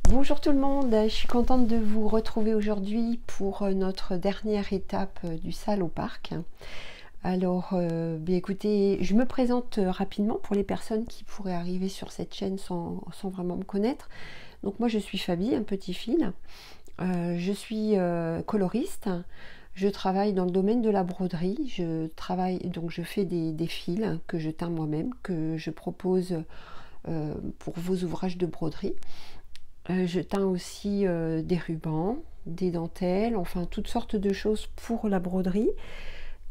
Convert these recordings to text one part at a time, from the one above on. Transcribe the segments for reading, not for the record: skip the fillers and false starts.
Bonjour tout le monde, je suis contente de vous retrouver aujourd'hui pour notre dernière étape du sale au parc. Alors, bien écoutez, je me présente rapidement pour les personnes qui pourraient arriver sur cette chaîne sans vraiment me connaître. Donc moi je suis Fabi, un petit fil. Je suis coloriste. Je travaille dans le domaine de la broderie. Je fais des fils que je teins moi-même, que je propose pour vos ouvrages de broderie. Je teins aussi des rubans, des dentelles, enfin toutes sortes de choses pour la broderie.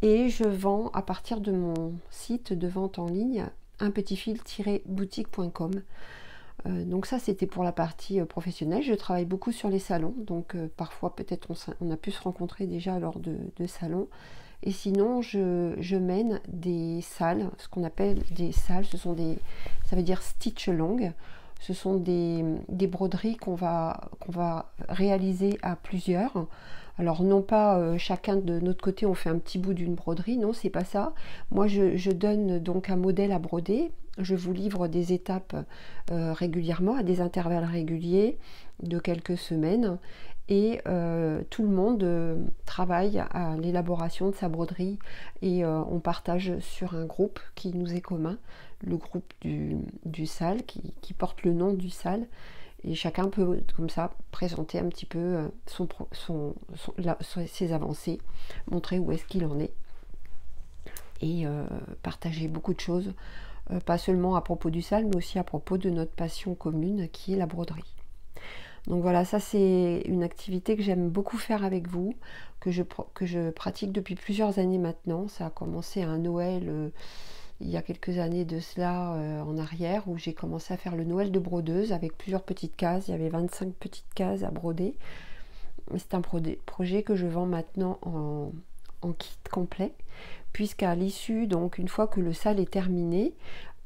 Et je vends à partir de mon site de vente en ligne unpetitfil-boutique.com. Donc ça c'était pour la partie professionnelle. Je travaille beaucoup sur les salons, donc parfois peut-être on a pu se rencontrer déjà lors de salons. Et sinon je mène des salles, ce qu'on appelle des salles, ça veut dire stitch long. Ce sont des broderies qu'on va réaliser à plusieurs. Alors non pas chacun de notre côté on fait un petit bout d'une broderie, non c'est pas ça. Moi je donne donc un modèle à broder, je vous livre des étapes régulièrement, à des intervalles réguliers de quelques semaines. Et tout le monde travaille à l'élaboration de sa broderie et on partage sur un groupe qui nous est commun, le groupe du SAL qui porte le nom du SAL, et chacun peut comme ça présenter un petit peu ses avancées, montrer où est-ce qu'il en est et partager beaucoup de choses, pas seulement à propos du SAL mais aussi à propos de notre passion commune qui est la broderie. Donc voilà, ça c'est une activité que j'aime beaucoup faire avec vous, que je pratique depuis plusieurs années maintenant. Ça a commencé à un Noël il y a quelques années de cela en arrière, où j'ai commencé à faire le Noël de brodeuse avec plusieurs petites cases. Il y avait 25 petites cases à broder. C'est un projet que je vends maintenant en kit complet, puisqu'à l'issue, donc une fois que le sale est terminé,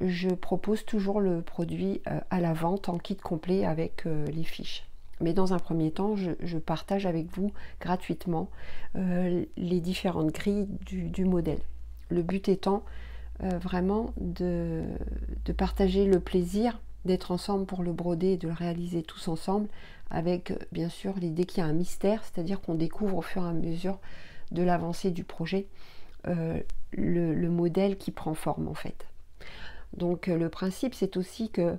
je propose toujours le produit à la vente en kit complet avec les fiches. Mais dans un premier temps, je partage avec vous gratuitement les différentes grilles du modèle. Le but étant vraiment de partager le plaisir d'être ensemble pour le broder et de le réaliser tous ensemble, avec bien sûr l'idée qu'il y a un mystère, c'est-à-dire qu'on découvre au fur et à mesure de l'avancée du projet le modèle qui prend forme en fait. Donc le principe c'est aussi que,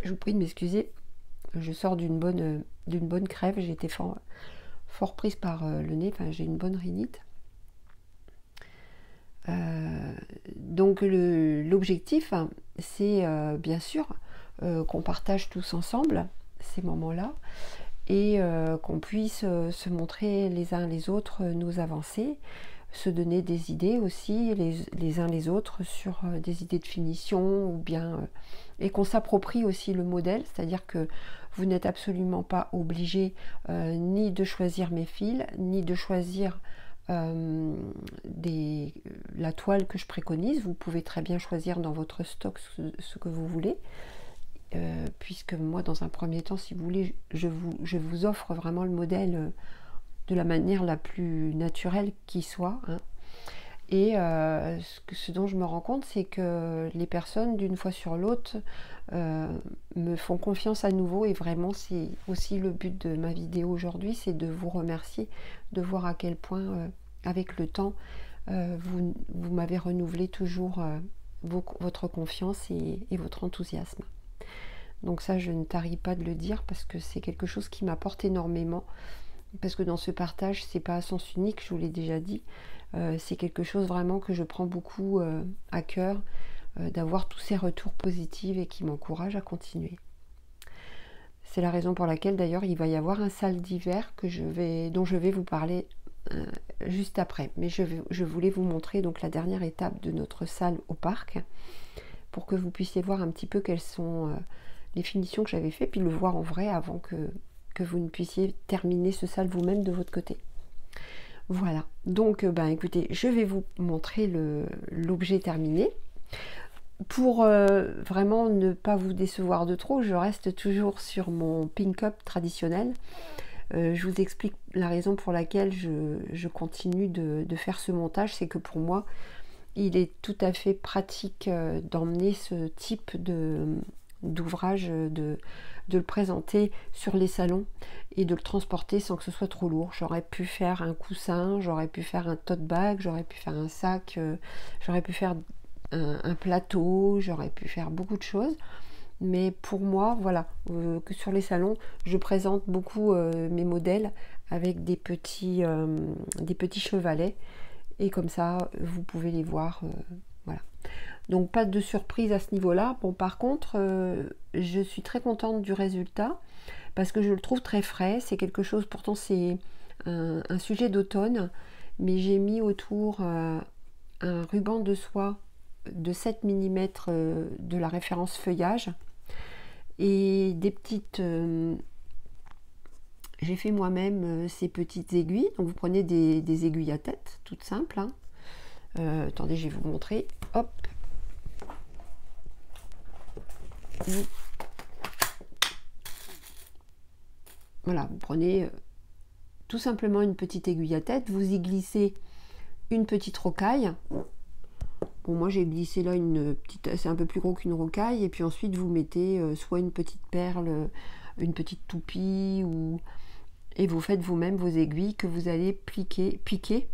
je vous prie de m'excuser, je sors d'une bonne crève, j'ai été fort prise par le nez, enfin j'ai une bonne rhinite. Donc l'objectif c'est bien sûr qu'on partage tous ensemble ces moments-là et qu'on puisse se montrer les uns les autres nos avancées, se donner des idées aussi les uns les autres sur des idées de finition, ou bien et qu'on s'approprie aussi le modèle, c'est-à-dire que vous n'êtes absolument pas obligé ni de choisir mes fils, ni de choisir la toile que je préconise. Vous pouvez très bien choisir dans votre stock ce que vous voulez, puisque moi dans un premier temps, si vous voulez, je vous offre vraiment le modèle de la manière la plus naturelle qui soit, hein. Et ce dont je me rends compte, c'est que les personnes d'une fois sur l'autre me font confiance à nouveau, et vraiment c'est aussi le but de ma vidéo aujourd'hui, c'est de vous remercier, de voir à quel point avec le temps vous m'avez renouvelé toujours votre confiance et votre enthousiasme. Donc ça, je ne tarie pas de le dire parce que c'est quelque chose qui m'apporte énormément, parce que dans ce partage, c'est pas à sens unique, je vous l'ai déjà dit, c'est quelque chose vraiment que je prends beaucoup à cœur, d'avoir tous ces retours positifs et qui m'encouragent à continuer. C'est la raison pour laquelle d'ailleurs il va y avoir un sale d'hiver dont je vais vous parler juste après. Mais je voulais vous montrer donc la dernière étape de notre salle au parc, pour que vous puissiez voir un petit peu quelles sont les finitions que j'avais fait, puis le voir en vrai avant que vous ne puissiez terminer ce sale vous-même de votre côté. Voilà, donc écoutez, je vais vous montrer l'objet terminé. Pour vraiment ne pas vous décevoir de trop, je reste toujours sur mon pink up traditionnel. Je vous explique la raison pour laquelle je continue de faire ce montage. C'est que pour moi, il est tout à fait pratique d'emmener ce type d'ouvrage de le présenter sur les salons et de le transporter sans que ce soit trop lourd. J'aurais pu faire un coussin, j'aurais pu faire un tote bag, j'aurais pu faire un sac, j'aurais pu faire un plateau, j'aurais pu faire beaucoup de choses. Mais pour moi, voilà, que sur les salons, je présente beaucoup mes modèles avec des petits chevalets. Et comme ça, vous pouvez les voir. Voilà. Donc pas de surprise à ce niveau-là. Bon, par contre, je suis très contente du résultat parce que je le trouve très frais. C'est quelque chose, pourtant c'est un sujet d'automne, mais j'ai mis autour un ruban de soie de 7 mm de la référence feuillage et des petites... j'ai fait moi-même ces petites aiguilles. Donc vous prenez des aiguilles à tête, toutes simples. Hein. Attendez, je vais vous montrer. Hop. Voilà, vous prenez tout simplement une petite aiguille à tête, vous y glissez une petite rocaille. Bon, moi j'ai glissé là une petite, c'est un peu plus gros qu'une rocaille, et puis ensuite vous mettez soit une petite perle, une petite toupie, et vous faites vous-même vos aiguilles que vous allez piquer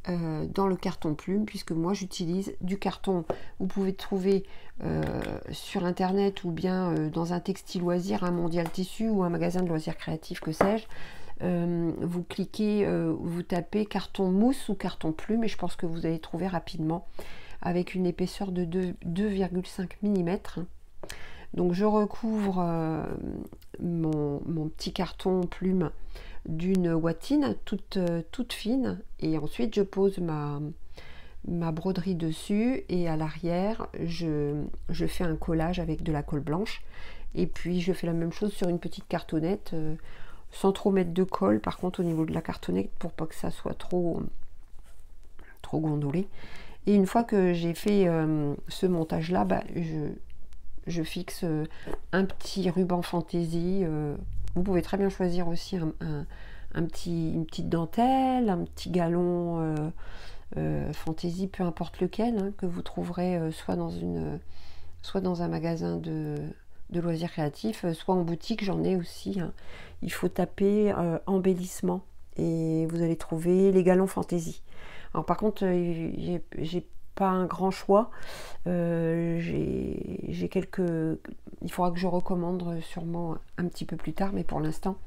dans le carton plume, puisque moi j'utilise du carton. Vous pouvez trouver sur internet ou bien dans un textile loisir, un Mondial Tissu ou un magasin de loisirs créatifs, que sais-je. Vous cliquez, vous tapez carton mousse ou carton plume et je pense que vous allez trouver rapidement, avec une épaisseur de 2,5 mm. Donc je recouvre mon petit carton plume d'une ouatine toute fine, et ensuite je pose ma broderie dessus, et à l'arrière je fais un collage avec de la colle blanche, et puis je fais la même chose sur une petite cartonnette, sans trop mettre de colle par contre au niveau de la cartonnette, pour pas que ça soit trop gondolé. Et une fois que j'ai fait ce montage là, je fixe un petit ruban fantaisie. Vous pouvez très bien choisir aussi une petite dentelle, un petit galon fantaisie, peu importe lequel, hein, que vous trouverez soit dans un magasin de loisirs créatifs, soit en boutique. J'en ai aussi. Hein. Il faut taper embellissement et vous allez trouver les galons fantaisie. Alors par contre, j'ai pas un grand choix. J'ai quelques... Il faudra que je recommande sûrement un petit peu plus tard, mais pour l'instant,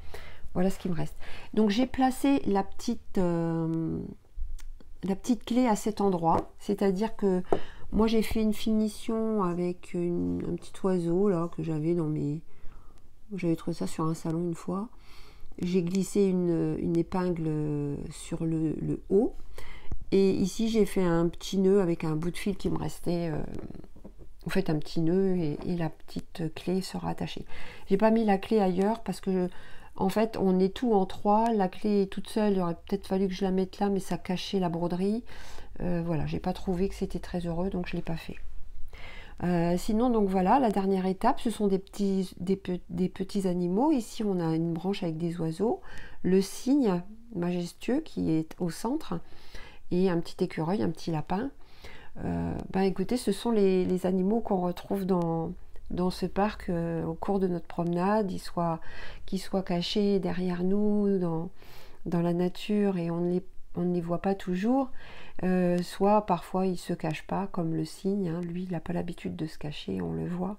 voilà ce qui me reste. Donc j'ai placé la petite clé à cet endroit, c'est-à-dire que moi j'ai fait une finition avec un petit oiseau là que j'avais dans mes... J'avais trouvé ça sur un salon une fois. J'ai glissé une épingle sur le haut. Et ici, j'ai fait un petit nœud avec un bout de fil qui me restait. Vous faites un petit nœud et la petite clé sera attachée. J'ai pas mis la clé ailleurs parce que, en fait, on est tout en trois. La clé est toute seule. Il aurait peut-être fallu que je la mette là, mais ça cachait la broderie. Voilà, j'ai pas trouvé que c'était très heureux, donc je l'ai pas fait. Sinon, donc voilà, la dernière étape, ce sont des petits animaux. Ici, on a une branche avec des oiseaux. Le cygne majestueux qui est au centre. Et un petit écureuil, un petit lapin. Écoutez, ce sont les animaux qu'on retrouve dans ce parc au cours de notre promenade, qu'ils soient cachés derrière nous, dans la nature, et on ne les voit pas toujours. Soit parfois ils ne se cachent pas, comme le cygne, hein. Lui, il n'a pas l'habitude de se cacher, on le voit.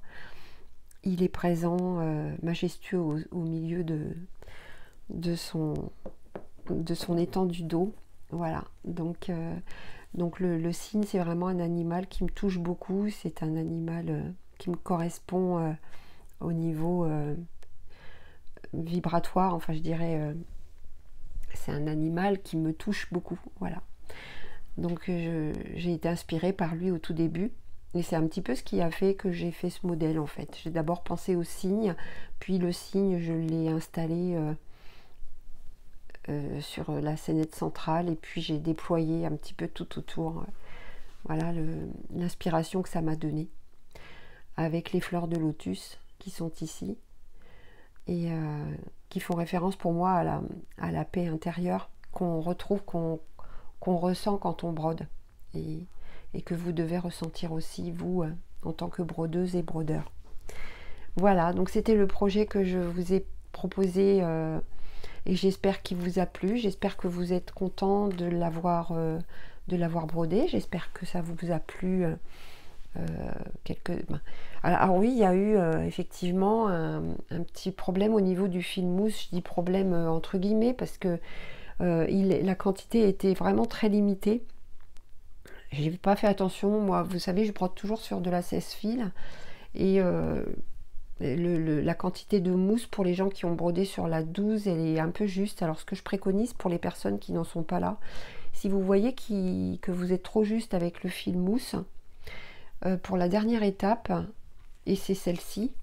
Il est présent, majestueux au milieu de son étang du dos. Voilà, donc le cygne, c'est vraiment un animal qui me touche beaucoup. C'est un animal qui me correspond au niveau vibratoire. Enfin, je dirais, c'est un animal qui me touche beaucoup. Voilà. Donc, j'ai été inspirée par lui au tout début. Et c'est un petit peu ce qui a fait que j'ai fait ce modèle, en fait. J'ai d'abord pensé au cygne, puis le cygne, je l'ai installé... sur la scénette centrale, et puis j'ai déployé un petit peu tout autour. Voilà l'inspiration que ça m'a donné, avec les fleurs de lotus qui sont ici et qui font référence pour moi à la paix intérieure qu'on retrouve, qu'on ressent quand on brode, et que vous devez ressentir aussi, vous, en tant que brodeuse et brodeur. Voilà, donc c'était le projet que je vous ai proposé et j'espère qu'il vous a plu. J'espère que vous êtes content de l'avoir brodé. J'espère que ça vous a plu. Alors oui, il y a eu effectivement un petit problème au niveau du fil mousse. Je dis problème entre guillemets parce que la quantité était vraiment très limitée. J'ai pas fait attention. Moi, vous savez, je brode toujours sur de la 16 fils et la quantité de mousse pour les gens qui ont brodé sur la 12, elle est un peu juste. Alors ce que je préconise pour les personnes qui n'en sont pas là, si vous voyez que vous êtes trop juste avec le fil mousse, pour la dernière étape, et c'est celle-ci,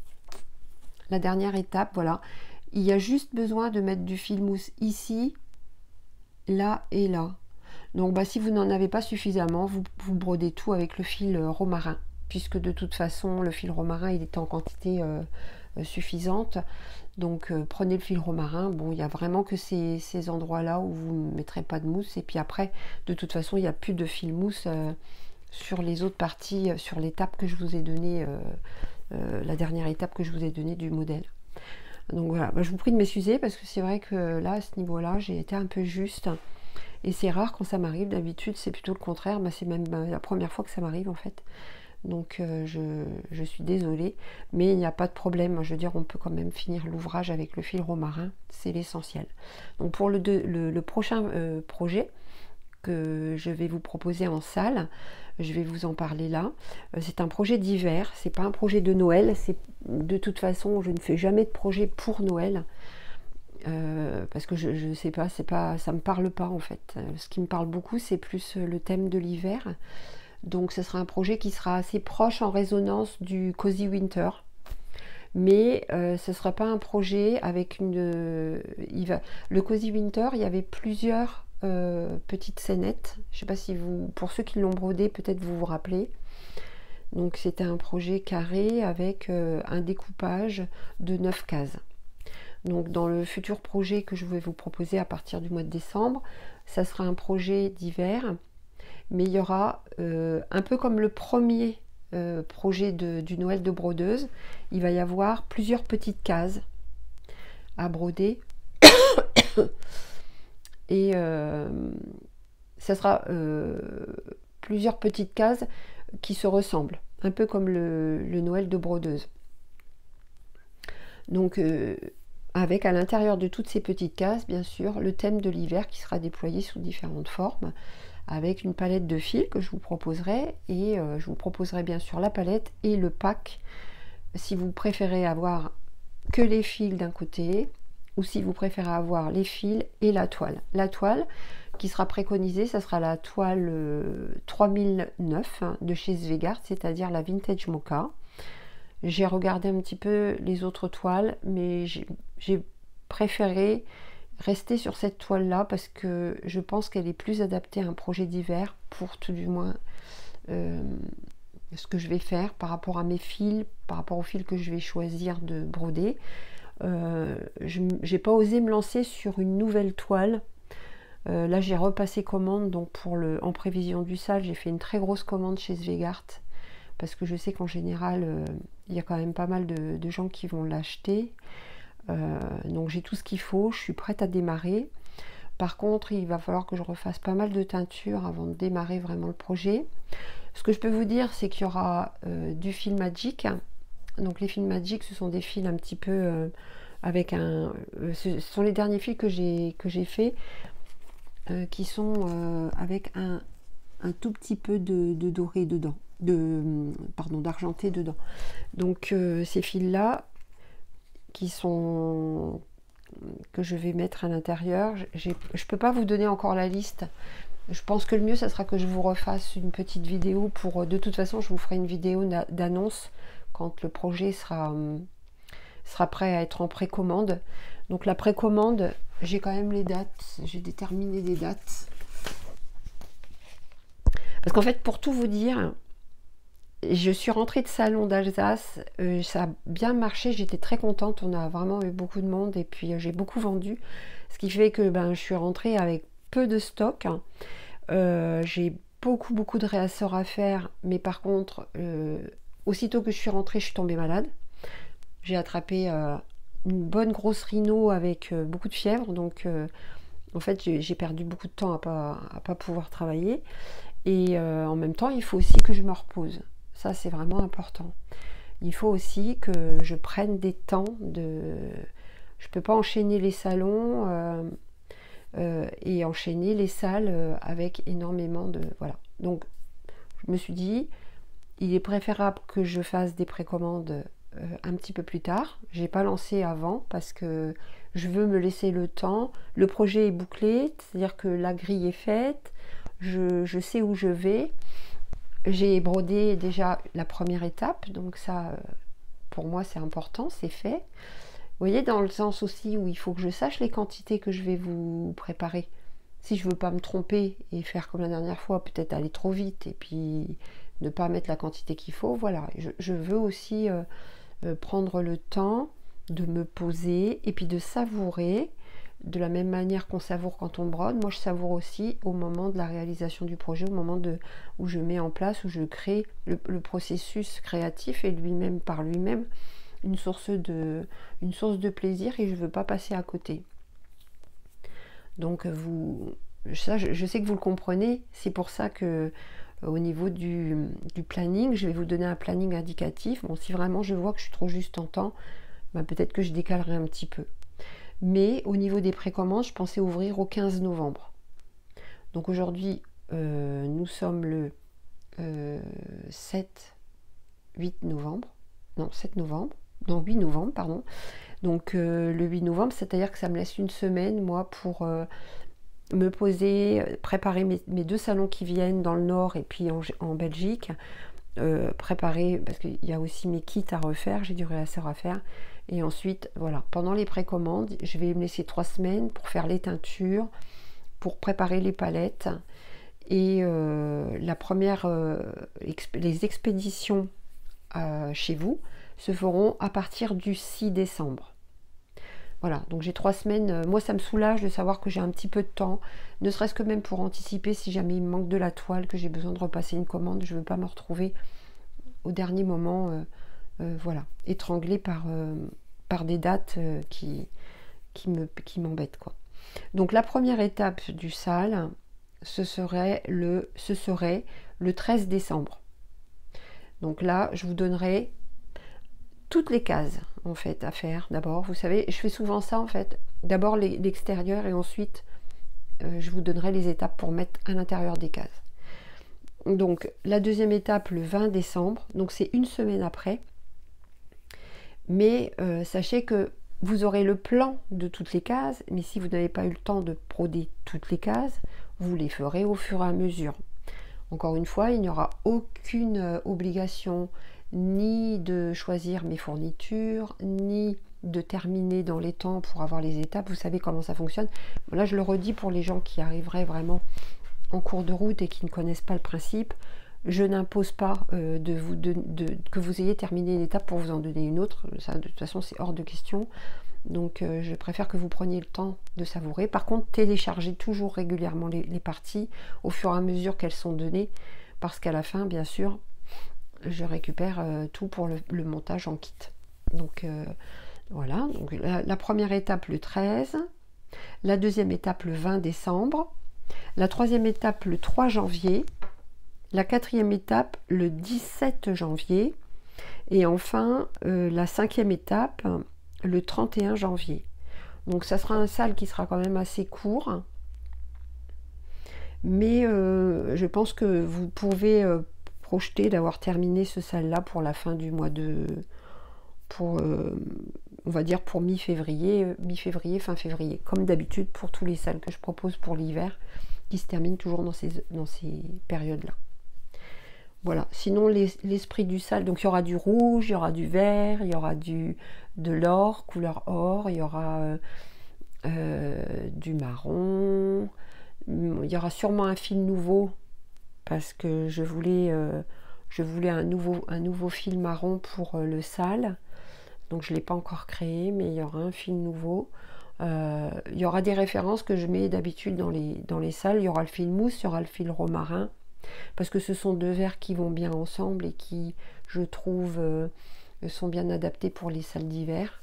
la dernière étape, voilà, il y a juste besoin de mettre du fil mousse ici, là et là. Donc bah, si vous n'en avez pas suffisamment, vous brodez tout avec le fil romarin, puisque de toute façon le fil romarin il est en quantité suffisante. Donc prenez le fil romarin. Bon, il n'y a vraiment que ces endroits là où vous ne mettrez pas de mousse, et puis après de toute façon il n'y a plus de fil mousse sur les autres parties, sur l'étape que je vous ai donnée, la dernière étape que je vous ai donnée du modèle. Donc voilà, bah, je vous prie de m'excuser parce que c'est vrai que là à ce niveau là j'ai été un peu juste. Et c'est rare quand ça m'arrive, d'habitude c'est plutôt le contraire, bah, c'est même la première fois que ça m'arrive en fait. Donc je suis désolée, mais il n'y a pas de problème, je veux dire on peut quand même finir l'ouvrage avec le fil romarin, c'est l'essentiel. Donc pour le prochain projet que je vais vous proposer en salle, je vais vous en parler là. C'est un projet d'hiver, c'est pas un projet de Noël, de toute façon je ne fais jamais de projet pour Noël. Parce que je sais pas, ça me parle pas en fait. Ce qui me parle beaucoup, c'est plus le thème de l'hiver. Donc ce sera un projet qui sera assez proche en résonance du Cozy Winter. Mais ce ne sera pas un projet avec le Cozy Winter, il y avait plusieurs petites scénettes. Je ne sais pas si pour ceux qui l'ont brodé, peut-être vous vous rappelez. Donc c'était un projet carré avec un découpage de 9 cases. Donc dans le futur projet que je vais vous proposer à partir du mois de décembre, ça sera un projet d'hiver, mais il y aura un peu comme le premier projet du Noël de brodeuse, il va y avoir plusieurs petites cases à broder et ça sera plusieurs petites cases qui se ressemblent, un peu comme le Noël de brodeuse. Donc avec à l'intérieur de toutes ces petites cases, bien sûr, le thème de l'hiver qui sera déployé sous différentes formes, avec une palette de fils que je vous proposerai, et je vous proposerai bien sûr la palette et le pack, si vous préférez avoir que les fils d'un côté, ou si vous préférez avoir les fils et la toile. La toile qui sera préconisée, ça sera la toile 3009 de chez Zweigart, c'est-à-dire la Vintage Mocha. J'ai regardé un petit peu les autres toiles, mais j'ai préféré rester sur cette toile là parce que je pense qu'elle est plus adaptée à un projet d'hiver, pour tout du moins ce que je vais faire par rapport à mes fils, par rapport aux fils que je vais choisir de broder. J'ai pas osé me lancer sur une nouvelle toile. Là j'ai repassé commande, donc en prévision du sale, j'ai fait une très grosse commande chez Zweigart parce que je sais qu'en général il y a quand même pas mal de gens qui vont l'acheter. Donc j'ai tout ce qu'il faut, je suis prête à démarrer. Par contre, il va falloir que je refasse pas mal de teinture avant de démarrer vraiment le projet. Ce que je peux vous dire, c'est qu'il y aura du fil Magic. Donc les fils Magic, ce sont des fils un petit peu avec un... ce sont les derniers fils que j'ai fait, qui sont avec un tout petit peu de doré dedans, d'argenté dedans. Donc ces fils-là, que je vais mettre à l'intérieur, je peux pas vous donner encore la liste. Je pense que le mieux ça sera que je vous refasse une petite vidéo de toute façon je vous ferai une vidéo d'annonce quand le projet sera prêt à être en précommande. Donc la précommande, j'ai quand même les dates, j'ai déterminé des dates parce qu'en fait, pour tout vous dire, je suis rentrée de salon d'Alsace, ça a bien marché, j'étais très contente, on a vraiment eu beaucoup de monde et puis j'ai beaucoup vendu, ce qui fait que je suis rentrée avec peu de stock. J'ai beaucoup de réassorts à faire, mais par contre, aussitôt que je suis rentrée, je suis tombée malade. j'ai attrapé une bonne grosse rhino avec beaucoup de fièvre, donc en fait j'ai perdu beaucoup de temps à pas pouvoir travailler. Et en même temps, il faut aussi que je me repose. Ça, c'est vraiment important. Il faut aussi que je prenne des temps de... Je ne peux pas enchaîner les salons et enchaîner les salles avec énormément de... Voilà. Donc, je me suis dit, il est préférable que je fasse des précommandes un petit peu plus tard. Je n'ai pas lancé avant parce que je veux me laisser le temps. Le projet est bouclé, c'est-à-dire que la grille est faite. Je sais où je vais. J'ai brodé déjà la première étape, donc ça, pour moi, c'est important, c'est fait. Vous voyez, dans le sens aussi où il faut que je sache les quantités que je vais vous préparer. Si je ne veux pas me tromper et faire comme la dernière fois, peut-être aller trop vite et puis ne pas mettre la quantité qu'il faut, voilà. Je veux aussi prendre le temps de me poser et puis de savourer. De la même manière qu'on savoure quand on brode, moi je savoure aussi au moment de la réalisation du projet, au moment où je mets en place, où je crée le processus créatif et lui-même par lui-même une source de plaisir et je ne veux pas passer à côté. Donc ça, je sais que vous le comprenez, c'est pour ça que au niveau du planning, je vais vous donner un planning indicatif. Bon, si vraiment je vois que je suis trop juste en temps, ben peut-être que je décalerai un petit peu. Mais au niveau des précommandes, je pensais ouvrir au 15 novembre. Donc aujourd'hui, nous sommes le 8 novembre. Non, 7 novembre. Non, 8 novembre, pardon. Donc le 8 novembre, c'est-à-dire que ça me laisse une semaine, moi, pour me poser, préparer mes 2 salons qui viennent dans le Nord et puis en Belgique. Préparer, parce qu'il y a aussi mes kits à refaire, j'ai du réasseur à faire. Et ensuite, voilà, pendant les précommandes, je vais me laisser 3 semaines pour faire les teintures, pour préparer les palettes. Et les expéditions chez vous se feront à partir du 6 décembre. Voilà, donc j'ai 3 semaines. Moi, ça me soulage de savoir que j'ai un petit peu de temps, ne serait-ce que même pour anticiper si jamais il me manque de la toile, que j'ai besoin de repasser une commande. Je ne veux pas me retrouver au dernier moment, voilà, étranglée par des dates qui m'embêtent, quoi. Donc la première étape du SAL, ce serait le 13 décembre. Donc là, je vous donnerai toutes les cases en fait à faire d'abord. Vous savez, je fais souvent ça en fait. D'abord l'extérieur et ensuite je vous donnerai les étapes pour mettre à l'intérieur des cases. Donc la deuxième étape le 20 décembre, donc c'est une semaine après. Mais sachez que vous aurez le plan de toutes les cases, mais si vous n'avez pas eu le temps de broder toutes les cases, vous les ferez au fur et à mesure. Encore une fois, il n'y aura aucune obligation ni de choisir mes fournitures, ni de terminer dans les temps pour avoir les étapes. Vous savez comment ça fonctionne. Là, je le redis pour les gens qui arriveraient vraiment en cours de route et qui ne connaissent pas le principe. Je n'impose pas que vous ayez terminé une étape pour vous en donner une autre. Ça, de toute façon, c'est hors de question. Donc, je préfère que vous preniez le temps de savourer. Par contre, téléchargez toujours régulièrement les parties au fur et à mesure qu'elles sont données. Parce qu'à la fin, bien sûr, je récupère tout pour le montage en kit. Donc, voilà. Donc, la première étape, le 13. La deuxième étape, le 20 décembre. La troisième étape, le 3 janvier. La quatrième étape, le 17 janvier. Et enfin, la cinquième étape, le 31 janvier. Donc ça sera un SAL qui sera quand même assez court. Mais je pense que vous pouvez projeter d'avoir terminé ce SAL-là pour la fin du mois de... on va dire pour mi-février, fin février. Comme d'habitude pour tous les SALs que je propose pour l'hiver, qui se terminent toujours dans ces périodes-là. Voilà, sinon l'esprit du SAL, donc il y aura du rouge, il y aura du vert, il y aura de l'or, couleur or, il y aura du marron, il y aura sûrement un fil nouveau, parce que je voulais un nouveau fil marron pour le SAL, donc je ne l'ai pas encore créé, mais il y aura un fil nouveau. Il y aura des références que je mets d'habitude dans les SAL, il y aura le fil mousse, il y aura le fil romarin, parce que ce sont deux verres qui vont bien ensemble et qui, je trouve, sont bien adaptés pour les salles d'hiver.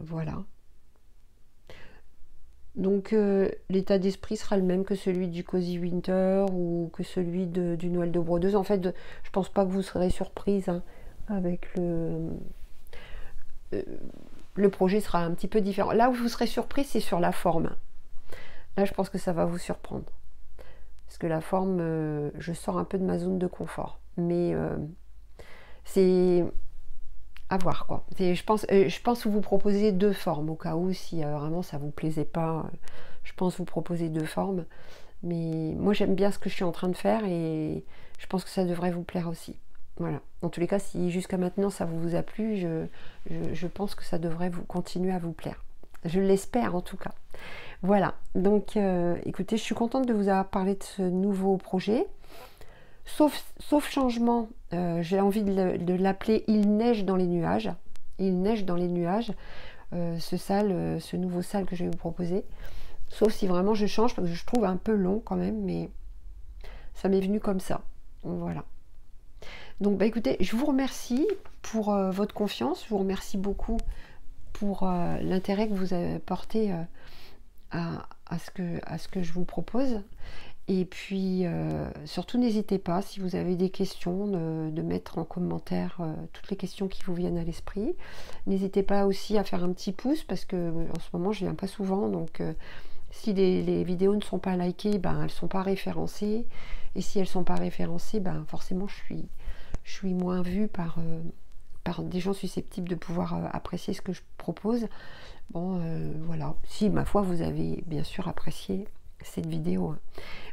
Voilà. Donc l'état d'esprit sera le même que celui du Cozy Winter ou que celui du Noël de brodeuse. En fait, je pense pas que vous serez surprise, hein, avec le projet sera un petit peu différent. Là où vous serez surprise, c'est sur la forme. Là, je pense que ça va vous surprendre. Parce que la forme, je sors un peu de ma zone de confort. Mais c'est à voir, quoi. Je pense vous proposer 2 formes, au cas où, si vraiment ça vous plaisait pas, je pense vous proposer 2 formes. Mais moi, j'aime bien ce que je suis en train de faire et je pense que ça devrait vous plaire aussi. Voilà. En tous les cas, si jusqu'à maintenant ça vous a plu, je pense que ça devrait continuer à vous plaire. Je l'espère en tout cas. Voilà. Donc, écoutez, je suis contente de vous avoir parlé de ce nouveau projet. Sauf changement, j'ai envie de l'appeler Il neige dans les nuages. Il neige dans les nuages, ce nouveau salle que je vais vous proposer. Sauf si vraiment je change, parce que je trouve un peu long quand même, mais ça m'est venu comme ça. Voilà. Donc bah écoutez, je vous remercie pour votre confiance, je vous remercie beaucoup pour l'intérêt que vous avez porté à ce que je vous propose. Et puis surtout n'hésitez pas, si vous avez des questions, de mettre en commentaire toutes les questions qui vous viennent à l'esprit. N'hésitez pas aussi à faire un petit pouce, parce que en ce moment je viens pas souvent, donc si les vidéos ne sont pas likées, ben elles ne sont pas référencées. Et si elles ne sont pas référencées, ben forcément je suis moins vue par des gens susceptibles de pouvoir apprécier ce que je propose. Bon, voilà. Si, ma foi, vous avez bien sûr apprécié cette vidéo, hein.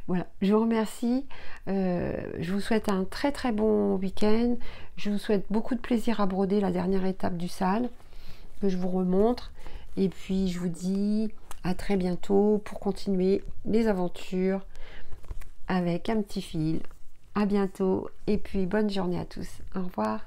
Voilà, je vous remercie. Je vous souhaite un très très bon week-end. Je vous souhaite beaucoup de plaisir à broder la dernière étape du sale, que je vous remontre. Et puis, je vous dis à très bientôt pour continuer les aventures avec un petit fil. À bientôt et puis bonne journée à tous. Au revoir.